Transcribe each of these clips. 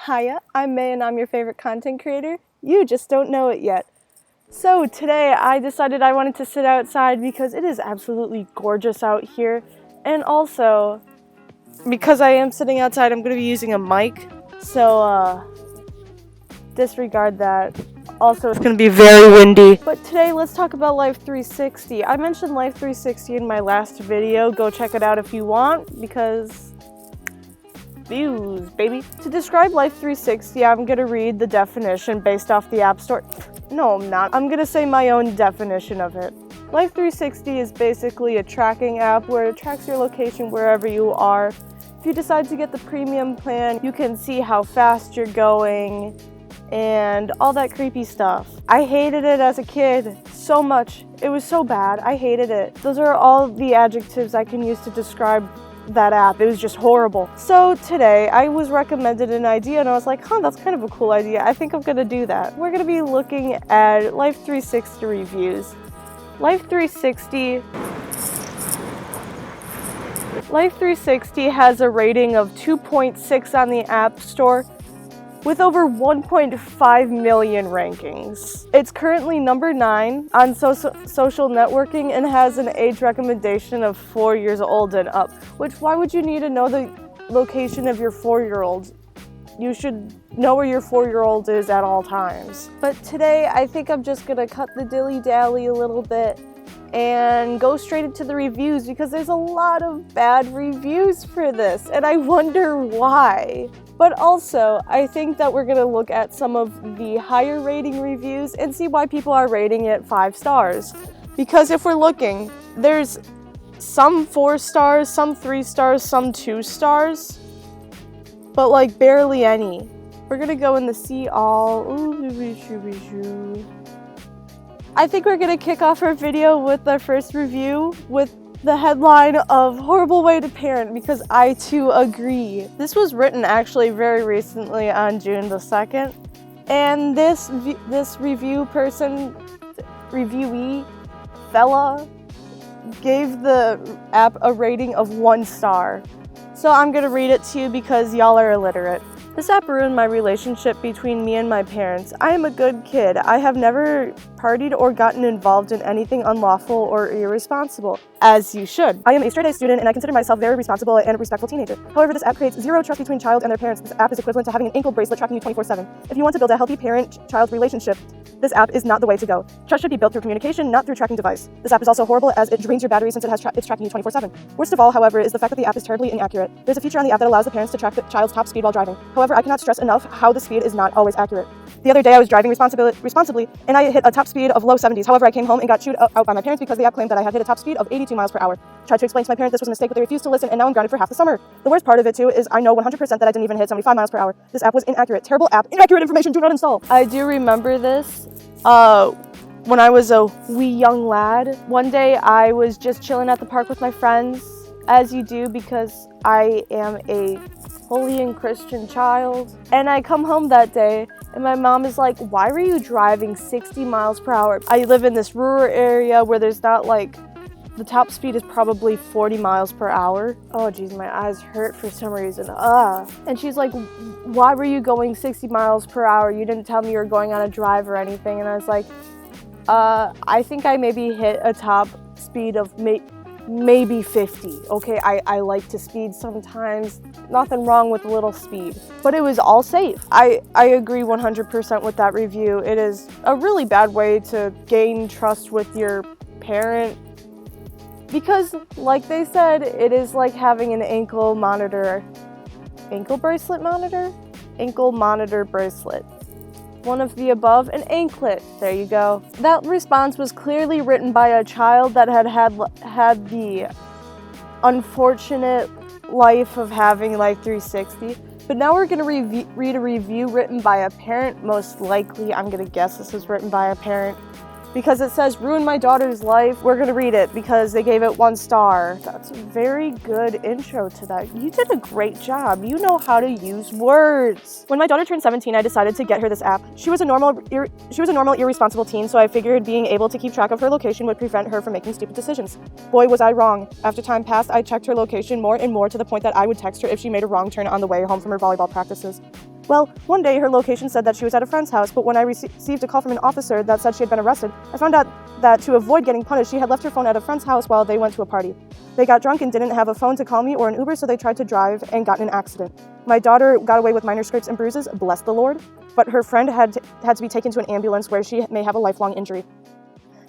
Hiya, I'm May and I'm your favorite content creator. You just don't know it yet. So today I decided I wanted to sit outside because it is absolutely gorgeous out here. And also, because I am sitting outside, I'm going to be using a mic. So, disregard that. Also, it's going to be very windy. But today, let's talk about Life360. I mentioned Life360 in my last video. Go check it out if you want, because views, baby. To describe Life360, I'm going to read the definition based off the App Store. No, I'm not. I'm going to say my own definition of it. Life360 is basically a tracking app where it tracks your location wherever you are. If you decide to get the premium plan, you can see how fast you're going and all that creepy stuff. I hated it as a kid so much. It was so bad. I hated it. Those are all the adjectives I can use to describe that app. It was just horrible. So today I was recommended an idea and I was like, that's kind of a cool idea. I think I'm gonna do that. We're gonna be looking at Life360 reviews. Life360 has a rating of 2.6 on the App Store with over 1.5 million rankings. It's currently number 9 on social networking and has an age recommendation of 4 years old and up, which why would you need to know the location of your 4-year-old? You should know where your 4-year-old is at all times. But today, I think I'm just gonna cut the dilly-dally a little bit and go straight into the reviews because there's a lot of bad reviews for this and I wonder why. But also, I think that we're gonna look at some of the higher rating reviews and see why people are rating it 5 stars. Because if we're looking, there's some 4 stars, some 3 stars, some 2 stars, but like barely any. We're gonna go in the see all. I think we're gonna kick off our video with our first review with the headline of Horrible Way to Parent, because I too agree. This was written actually very recently on June the 2nd, and this reviewee fella gave the app a rating of 1 star. So I'm gonna read it to you because y'all are illiterate. This app ruined my relationship between me and my parents. I am a good kid. I have never partied or gotten involved in anything unlawful or irresponsible, as you should. I am a straight-A student and I consider myself very responsible and a respectful teenager. However, this app creates zero trust between child and their parents. This app is equivalent to having an ankle bracelet tracking you 24/7. If you want to build a healthy parent-child relationship, this app is not the way to go. Trust should be built through communication, not through tracking device. This app is also horrible as it drains your battery since it's tracking you 24/7. Worst of all, however, is the fact that the app is terribly inaccurate. There's a feature on the app that allows the parents to track the child's top speed while driving. However, I cannot stress enough how the speed is not always accurate. The other day I was driving responsibly and I hit a top speed of low 70s. However, I came home and got chewed out by my parents because the app claimed that I had hit a top speed of 82 miles per hour. Tried to explain to my parents this was a mistake, but they refused to listen, and now I'm grounded for half the summer. The worst part of it too is I know 100% that I didn't even hit 75 miles per hour. This app was inaccurate. Terrible app. Inaccurate information. Do not install. I do remember this. When I was a wee young lad, one day I was just chilling at the park with my friends, as you do because I am a holy and Christian child. And I come home that day and my mom is like, why were you driving 60 miles per hour? I live in this rural area where there's not the top speed is probably 40 miles per hour. Oh geez, my eyes hurt for some reason. And she's like, why were you going 60 miles per hour? You didn't tell me you were going on a drive or anything. And I was like, I think I maybe hit a top speed of maybe 50. Okay, I like to speed sometimes. Nothing wrong with a little speed. But it was all safe. I agree 100% with that review. It is a really bad way to gain trust with your parent. Because, like they said, it is like having an ankle monitor bracelet. One of the above, an anklet. There you go. That response was clearly written by a child that had the unfortunate life of having Life360. But now we're going to read a review written by a parent. Most likely, I'm going to guess this is written by a parent. because it says ruined my daughter's life. We're gonna read it because they gave it 1 star. That's a very good intro to that. You did a great job. You know how to use words. When my daughter turned 17, I decided to get her this app. She was a normal, irresponsible teen, so I figured being able to keep track of her location would prevent her from making stupid decisions. Boy, was I wrong. After time passed, I checked her location more and more to the point that I would text her if she made a wrong turn on the way home from her volleyball practices. Well, one day her location said that she was at a friend's house, but when I received a call from an officer that said she had been arrested, I found out that to avoid getting punished, she had left her phone at a friend's house while they went to a party. They got drunk and didn't have a phone to call me or an Uber, so they tried to drive and got in an accident. My daughter got away with minor scrapes and bruises, bless the Lord, but her friend had to be taken to an ambulance where she may have a lifelong injury.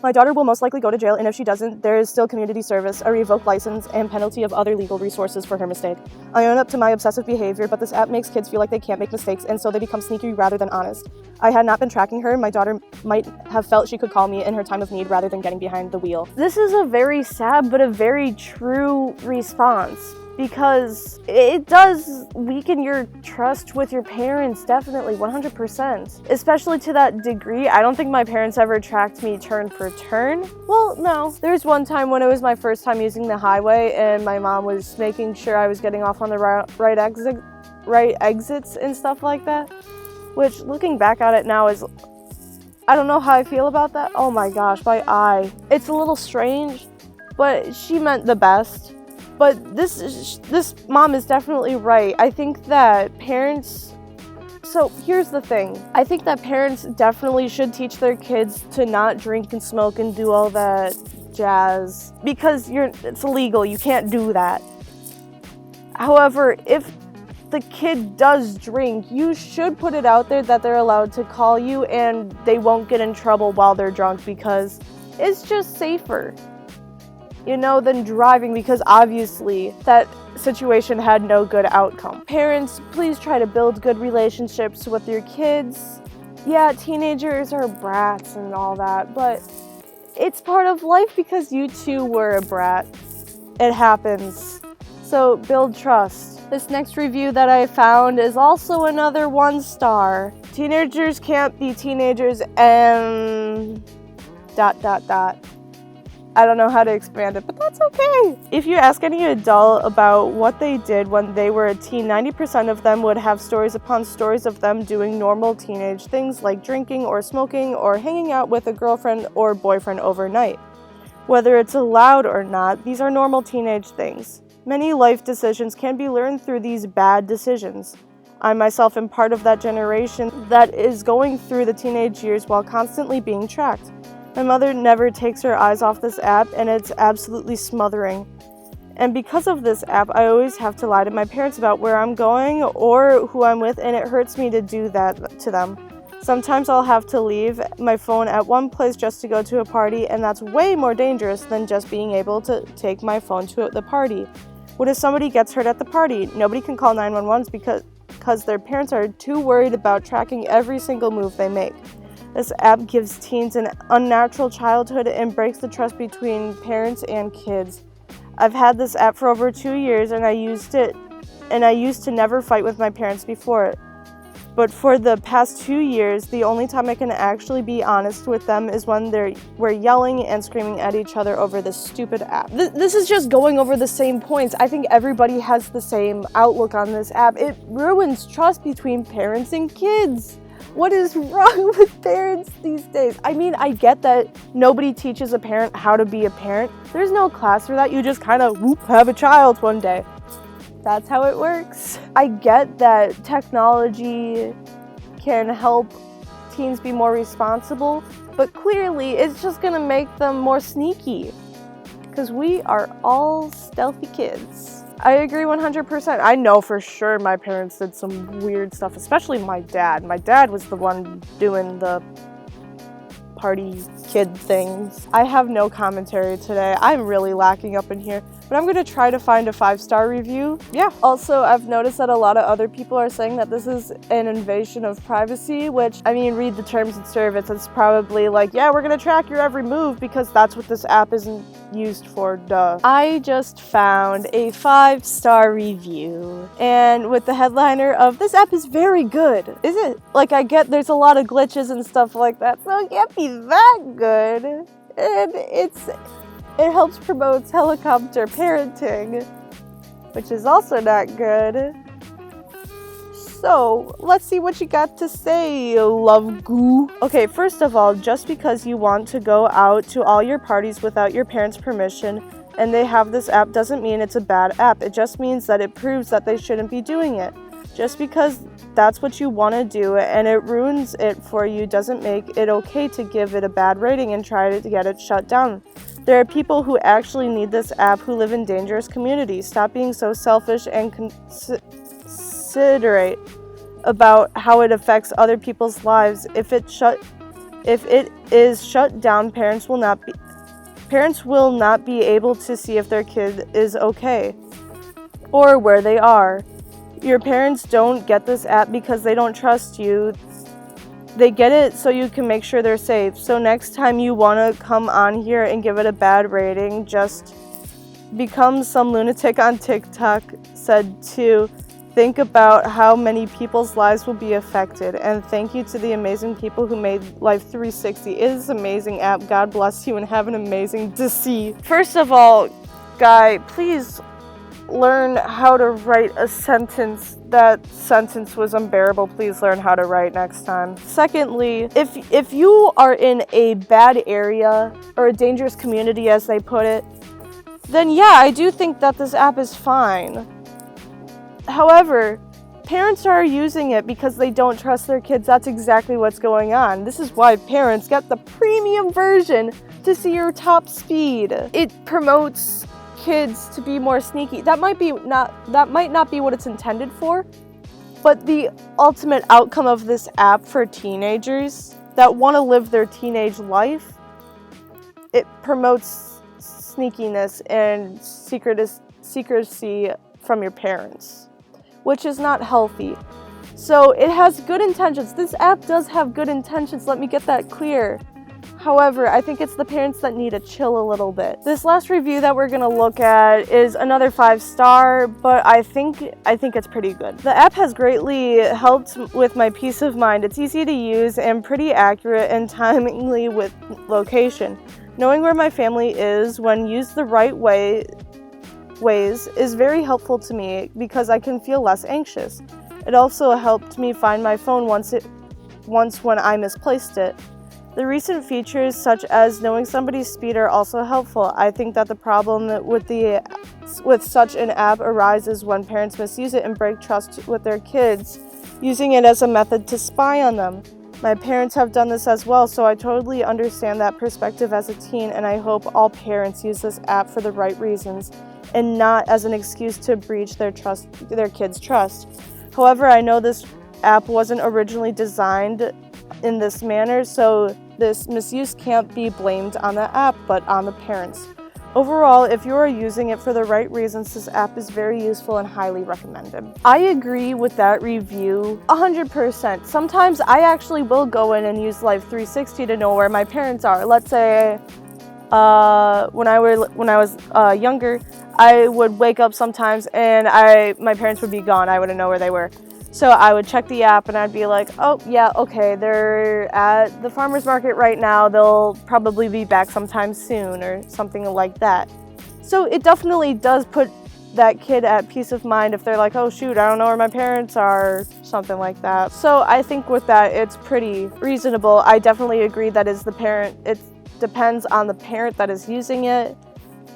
My daughter will most likely go to jail, and if she doesn't, there is still community service, a revoked license, and penalty of other legal resources for her mistake. I own up to my obsessive behavior, but this app makes kids feel like they can't make mistakes, and so they become sneaky rather than honest. I had not been tracking her. My daughter might have felt she could call me in her time of need rather than getting behind the wheel. This is a very sad but a very true response, because it does weaken your trust with your parents, definitely, 100%. Especially to that degree. I don't think my parents ever tracked me turn for turn. Well, no. There was one time when it was my first time using the highway and my mom was making sure I was getting off on the right exits and stuff like that. Which, looking back at it now, is... I don't know how I feel about that. Oh my gosh, my eye. It's a little strange, but she meant the best. But this mom is definitely right. I think that parents... So here's the thing. I think that parents definitely should teach their kids to not drink and smoke and do all that jazz. Because it's illegal. You can't do that. However, if the kid does drink, you should put it out there that they're allowed to call you and they won't get in trouble while they're drunk, because it's just safer, than driving, because obviously that situation had no good outcome. Parents, please try to build good relationships with your kids. Yeah, teenagers are brats and all that, but it's part of life because you too were a brat. It happens. So build trust. This next review that I found is also another 1 star. Teenagers can't be teenagers and... ... I don't know how to expand it, but that's okay. If you ask any adult about what they did when they were a teen, 90% of them would have stories upon stories of them doing normal teenage things like drinking or smoking or hanging out with a girlfriend or boyfriend overnight. Whether it's allowed or not, these are normal teenage things. Many life decisions can be learned through these bad decisions. I myself am part of that generation that is going through the teenage years while constantly being tracked. My mother never takes her eyes off this app, and it's absolutely smothering. And because of this app, I always have to lie to my parents about where I'm going or who I'm with, and it hurts me to do that to them. Sometimes I'll have to leave my phone at one place just to go to a party, and that's way more dangerous than just being able to take my phone to the party. What if somebody gets hurt at the party? Nobody can call 911 because their parents are too worried about tracking every single move they make. This app gives teens an unnatural childhood and breaks the trust between parents and kids. I've had this app for over 2 years, and I used to never fight with my parents before it. But for the past 2 years, the only time I can actually be honest with them is when we're yelling and screaming at each other over this stupid app. This is just going over the same points. I think everybody has the same outlook on this app. It ruins trust between parents and kids. What is wrong with parents these days? I mean, I get that nobody teaches a parent how to be a parent. There's no class for that. You just kind of have a child one day. That's how it works. I get that technology can help teens be more responsible, but clearly it's just gonna make them more sneaky, because we are all stealthy kids. I agree 100%. I know for sure my parents did some weird stuff, especially my dad. My dad was the one doing the party kid things. I have no commentary today. I'm really lacking up in here, but I'm going to try to find a 5-star review. Yeah. Also, I've noticed that a lot of other people are saying that this is an invasion of privacy, which, I mean, read the terms and service. It's probably like, yeah, we're going to track your every move because that's what this app isn't used for, duh. I just found a 5-star review, and with the headliner of, "This app is very good." Is it? Like, I get there's a lot of glitches and stuff like that, so it can't be that good. And it helps promote helicopter parenting, which is also not good. So, let's see what you got to say, love goo. Okay, first of all, just because you want to go out to all your parties without your parents' permission and they have this app doesn't mean it's a bad app. It just means that it proves that they shouldn't be doing it. Just because that's what you want to do and it ruins it for you doesn't make it okay to give it a bad rating and try to get it shut down. There are people who actually need this app who live in dangerous communities. Stop being so selfish and considerate about how it affects other people's lives. If it is shut down, parents will not be able to see if their kid is okay or where they are. Your parents don't get this app because they don't trust you. They get it so you can make sure they're safe. So next time you want to come on here and give it a bad rating, just become some lunatic on TikTok said to think about how many people's lives will be affected. And thank you to the amazing people who made Life360. It is an amazing app. God bless you and have an amazing day. First of all, Guy, please learn how to write a sentence. That sentence was unbearable. Please learn how to write next time. Secondly, if you are in a bad area or a dangerous community, as they put it, then yeah, I do think that this app is fine. However, parents are using it because they don't trust their kids. That's exactly what's going on. This is why parents get the premium version to see your top speed. It promotes kids to be more sneaky. That might not be what it's intended for, but the ultimate outcome of this app for teenagers that want to live their teenage life, it promotes sneakiness and secrecy from your parents, which is not healthy. So it has good intentions. This app does have good intentions, let me get that clear. However, I think it's the parents that need to chill a little bit. This last review that we're gonna look at is another 5-star, but I think it's pretty good. The app has greatly helped with my peace of mind. It's easy to use and pretty accurate and timely with location. Knowing where my family is when used the right ways is very helpful to me because I can feel less anxious. It also helped me find my phone once when I misplaced it. The recent features such as knowing somebody's speed are also helpful. I think that the problem with such an app arises when parents misuse it and break trust with their kids, using it as a method to spy on them. My parents have done this as well, so I totally understand that perspective as a teen, and I hope all parents use this app for the right reasons and not as an excuse to breach their kids' trust. However, I know this app wasn't originally designed in this manner, so this misuse can't be blamed on the app, but on the parents. Overall, if you are using it for the right reasons, this app is very useful and highly recommended. I agree with that review 100%. Sometimes I actually will go in and use Life360 to know where my parents are. Let's say when I was younger, I would wake up sometimes and my parents would be gone. I wouldn't know where they were. So I would check the app and I'd be like, oh yeah, okay, they're at the farmer's market right now. They'll probably be back sometime soon or something like that. So it definitely does put that kid at peace of mind if they're like, oh shoot, I don't know where my parents are, something like that. So I think with that, it's pretty reasonable. I definitely agree that is the parent. It depends on the parent that is using it,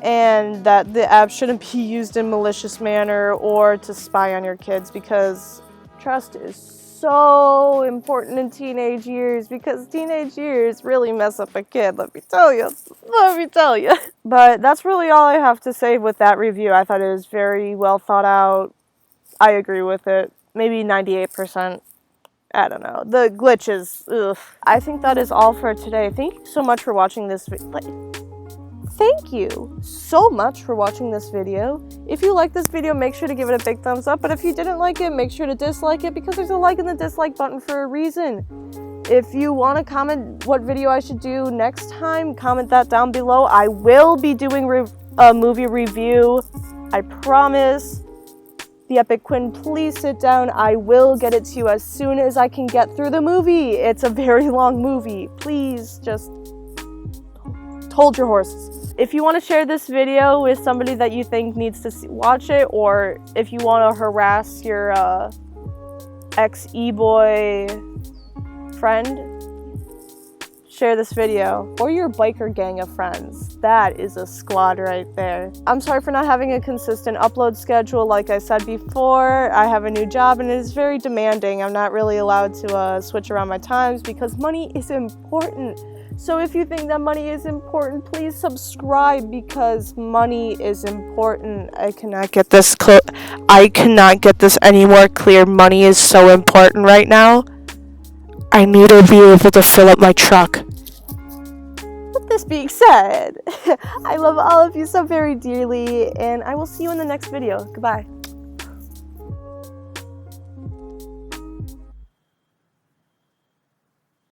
and that the app shouldn't be used in malicious manner or to spy on your kids, because trust is so important in teenage years, because teenage years really mess up a kid, let me tell you. But that's really all I have to say with that review. I thought it was very well thought out. I agree with it. Maybe 98%. I don't know. The glitches, ugh. I think that is all for today. Thank you so much for watching this video. Thank you so much for watching this video. If you like this video, make sure to give it a big thumbs up. But if you didn't like it, make sure to dislike it, because there's a like and the dislike button for a reason. If you want to comment what video I should do next time, comment that down below. I will be doing a movie review. I promise. The Epic Quinn, please sit down. I will get it to you as soon as I can get through the movie. It's a very long movie. Please just hold your horses. If you want to share this video with somebody that you think needs to watch it, or if you want to harass your ex-e-boy friend, share this video, or your biker gang of friends. That is a squad right there. I'm sorry for not having a consistent upload schedule. Like I said before, I have a new job and it is very demanding. I'm not really allowed to switch around my times because money is important. So if you think that money is important, please subscribe because money is important. I cannot get this any more clear. Money is so important right now. I need to be able to fill up my truck. With this being said, I love all of you so very dearly, and I will see you in the next video. Goodbye.